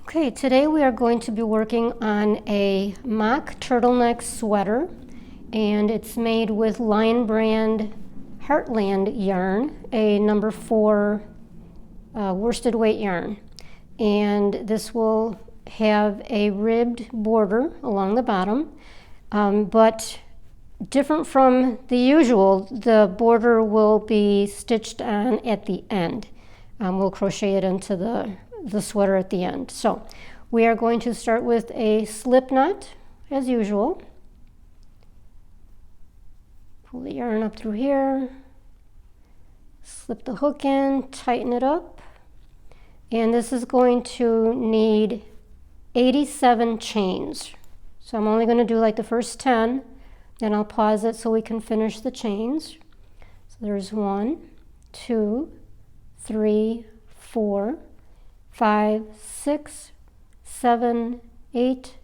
Okay, today we are going to be working on a mock turtleneck sweater, and it's made with Brand Heartland yarn, a number 4 worsted weight yarn. And this will have a ribbed border along the bottom, but different from the usual, the border will be stitched on at the end. We'll crochet it into the sweater at the end. So we are going to start with a slip knot as usual. Pull the yarn up through here, slip the hook in, tighten it up, and this is going to need 87 chains. So I'm only going to do like the first 10, then I'll pause it so we can finish the chains. So there's 1, 2, 3, 4, 5, 6, 7, 8,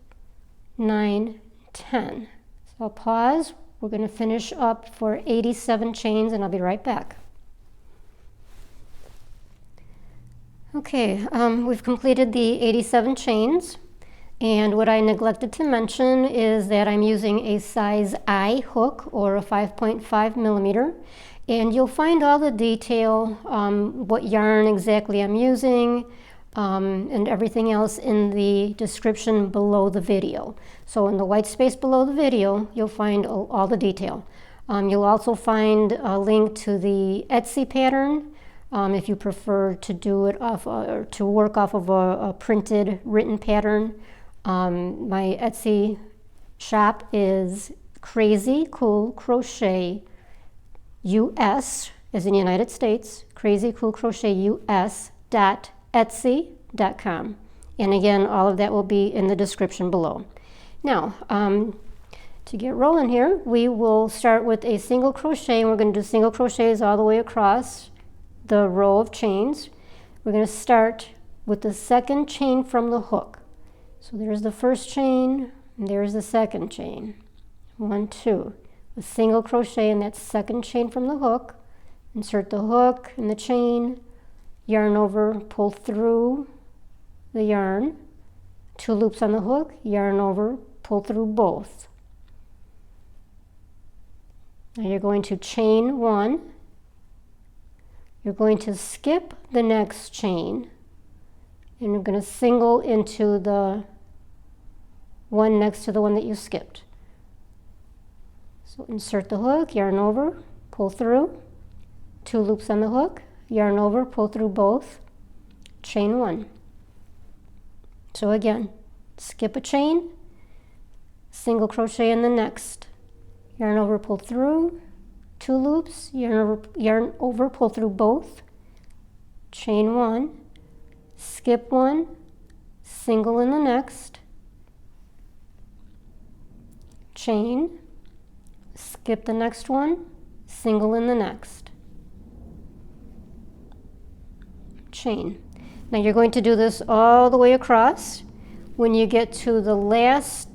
9, 10. So I'll pause. We're going to finish up for 87 chains and I'll be right back. Okay, we've completed the 87 chains, and what I neglected to mention is that I'm using a size I hook, or a 5.5 millimeter, and you'll find all the detail, what yarn exactly I'm using, and everything else in the description below the video. So in the white space below the video, you'll find all the detail. You'll also find a link to the Etsy pattern if you prefer to do it off or to work off of a printed written pattern. My Etsy shop is Crazy Cool Crochet US, as in the United States, Crazy Cool Crochet US.etsy.com. And again, all of that will be in the description below. Now, to get rolling here, we will start with a single crochet, and we're going to do single crochets all the way across the row of chains. We're going to start with the second chain from the hook. So there's the first chain, and there's the second chain. 1, 2. A single crochet in that second chain from the hook. Insert the hook in the chain, yarn over, pull through the yarn, 2 loops on the hook, yarn over, pull through both. Now you're going to chain 1. You're going to skip the next chain, and you're going to single into the one next to the one that you skipped. So insert the hook, yarn over, pull through, 2 loops on the hook, yarn over, pull through both, chain 1. So again, skip a chain, single crochet in the next, yarn over, pull through, 2 loops, yarn over, pull through both, chain 1, skip 1, single in the next, chain, skip the next one, single in the next, chain. Now you're going to do this all the way across. When you get to the last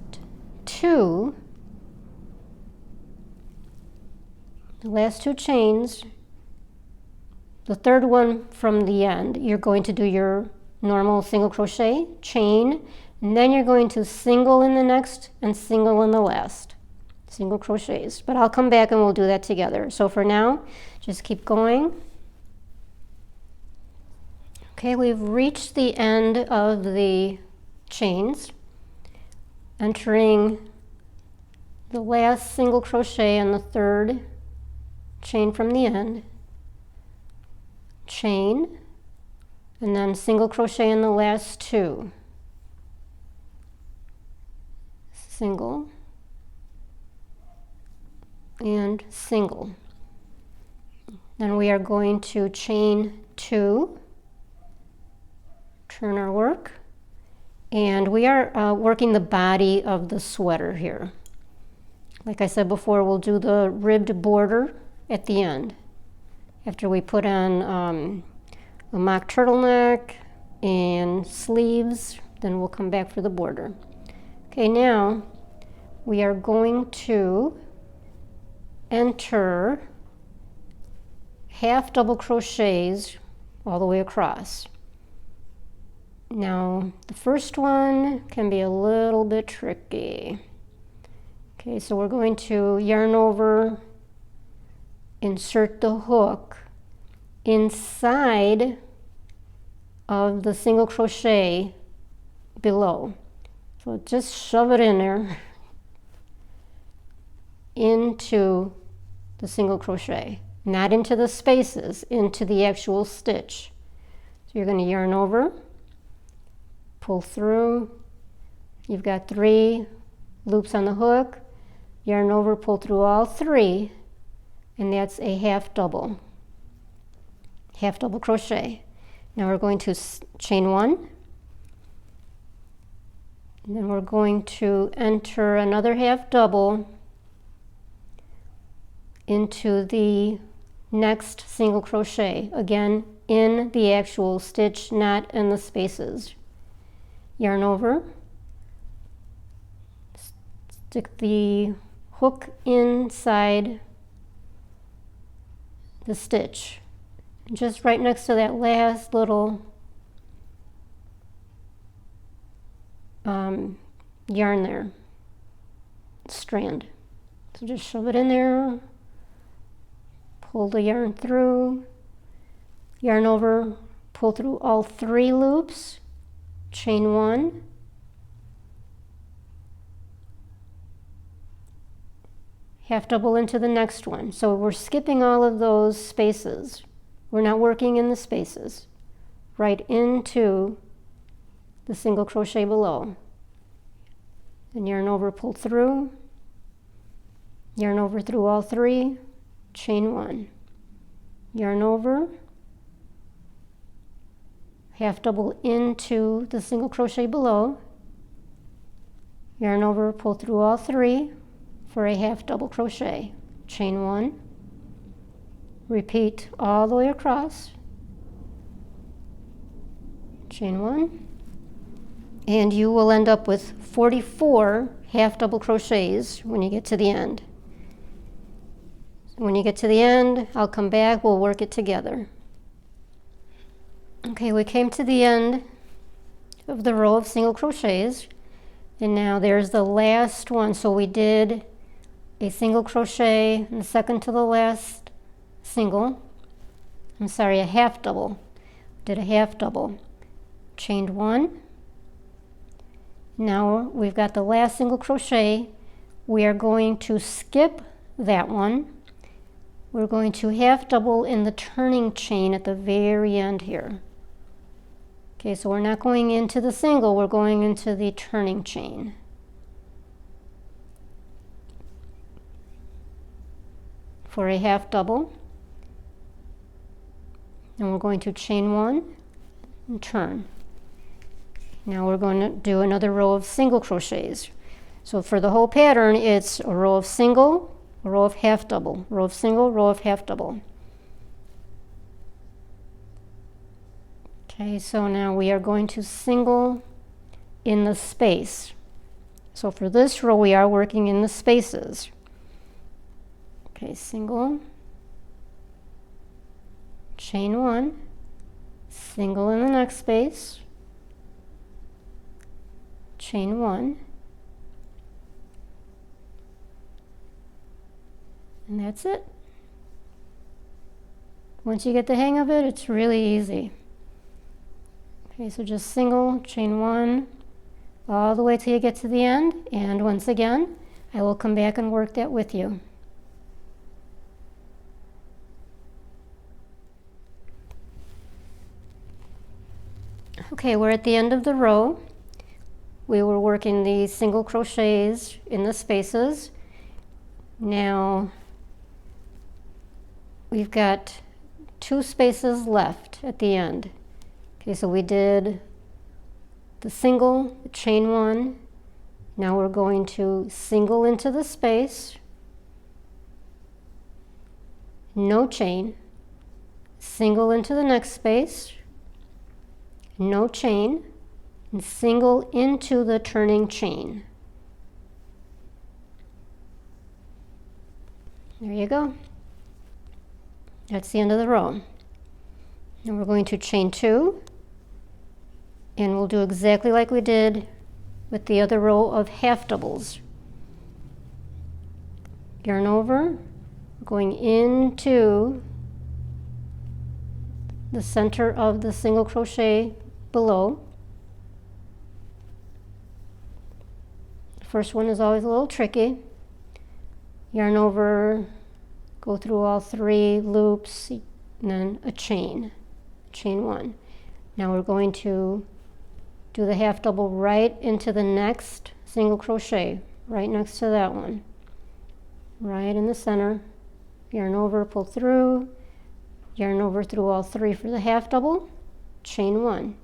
2, the last 2 chains, the third one from the end, you're going to do your normal single crochet, chain, and then you're going to single in the next and single in the last. Single crochets. But I'll come back and we'll do that together. So for now, just keep going. Okay, we've reached the end of the chains, entering the last single crochet in the third chain from the end, chain, and then single crochet in the last 2, single, and single. Then we are going to chain 2, turn our work, and we are working the body of the sweater here. Like I said before, we'll do the ribbed border at the end after we put on a mock turtleneck and sleeves. Then we'll come back for the border. Okay, now we are going to enter half double crochets all the way across. Now, the first one can be a little bit tricky. Okay, so we're going to yarn over, insert the hook inside of the single crochet below. So just shove it in there into the single crochet, not into the spaces, into the actual stitch. So you're going to yarn over, pull through. You've got 3 loops on the hook, yarn over, pull through all 3, and that's a half double crochet. Now we're going to chain 1, and then we're going to enter another half double into the next single crochet, again in the actual stitch, not in the spaces. Yarn over, stick the hook inside the stitch, just right next to that last little yarn there, strand. So just shove it in there, pull the yarn through, yarn over, pull through all 3 loops, chain 1, half double into the next one. So we're skipping all of those spaces. We're not working in the spaces. Right into the single crochet below. And yarn over, pull through, yarn over through all 3, chain 1, yarn over, half double into the single crochet below, yarn over, pull through all 3 for a half double crochet, chain 1, repeat all the way across, chain 1, and you will end up with 44 half double crochets when you get to the end. When you get to the end, I'll come back, we'll work it together. Okay, we came to the end of the row of single crochets, and now there's the last one. So we did a single crochet in the second to the last single, a half double, did a half double, chained 1. Now we've got the last single crochet. We are going to skip that one. We're going to half double in the turning chain at the very end here. Okay, so we're not going into the single, we're going into the turning chain. For a half double. And we're going to chain 1 and turn. Now we're going to do another row of single crochets. So for the whole pattern, it's a row of single, a row of half double, row of single, row of half double. Okay, so now we are going to single in the space. So for this row, we are working in the spaces. Okay, single, chain 1, single in the next space, chain 1, and that's it. Once you get the hang of it, it's really easy. Okay, so just single, chain 1, all the way till you get to the end, and once again, I will come back and work that with you. Okay, we're at the end of the row. We were working the single crochets in the spaces. Now we've got 2 spaces left at the end. Okay, so we did the single, chain 1. Now we're going to single into the space, no chain, single into the next space, no chain, and single into the turning chain. There you go. That's the end of the row. Now we're going to chain 2, And we'll do exactly like we did with the other row of half doubles. Yarn over, going into the center of the single crochet below. The first one is always a little tricky. Yarn over, go through all 3 loops, and then a chain, chain 1. Now we're going to do the half double right into the next single crochet, right next to that one, right in the center. Yarn over, pull through, yarn over through all 3 for the half double, chain 1.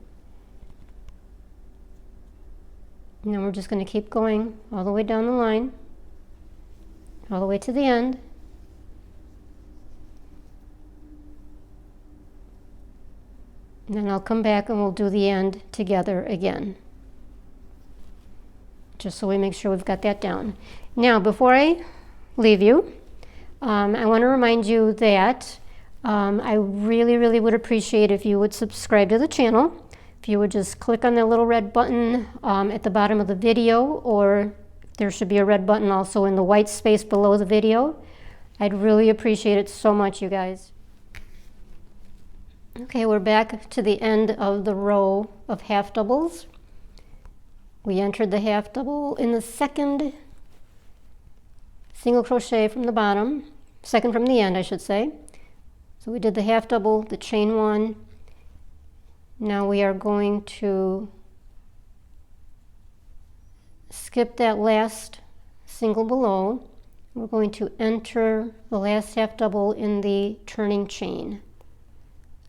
Now we're just going to keep going all the way down the line, all the way to the end. And then I'll come back and we'll do the end together again, just so we make sure we've got that down. Now, before I leave you, I want to remind you that I really would appreciate if you would subscribe to the channel. If you would just click on the little red button at the bottom of the video, or there should be a red button also in the white space below the video. I'd really appreciate it so much, you guys. Okay, we're back to the end of the row of half doubles. We entered the half double in the second single crochet from the bottom, second from the end, I should say. So we did the half double, the chain 1. Now we are going to skip that last single below. We're going to enter the last half double in the turning chain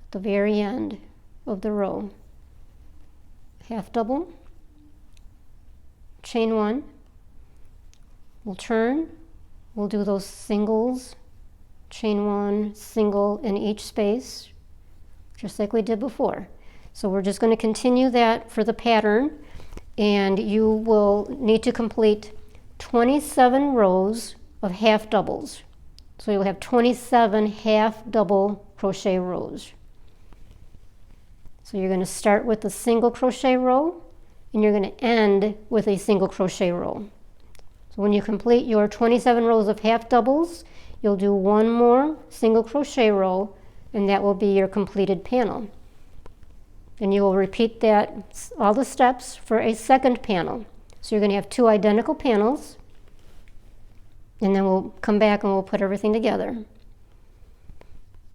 at the very end of the row. Half double, chain 1, we'll turn, we'll do those singles, chain 1, single in each space, just like we did before. So we're just going to continue that for the pattern, and you will need to complete 27 rows of half doubles. So you'll have 27 half double crochet rows. So you're going to start with a single crochet row, and you're going to end with a single crochet row. So when you complete your 27 rows of half doubles, you'll do 1 more single crochet row, and that will be your completed panel. And you will repeat that, all the steps, for a second panel. So you're going to have 2 identical panels, and then we'll come back and we'll put everything together.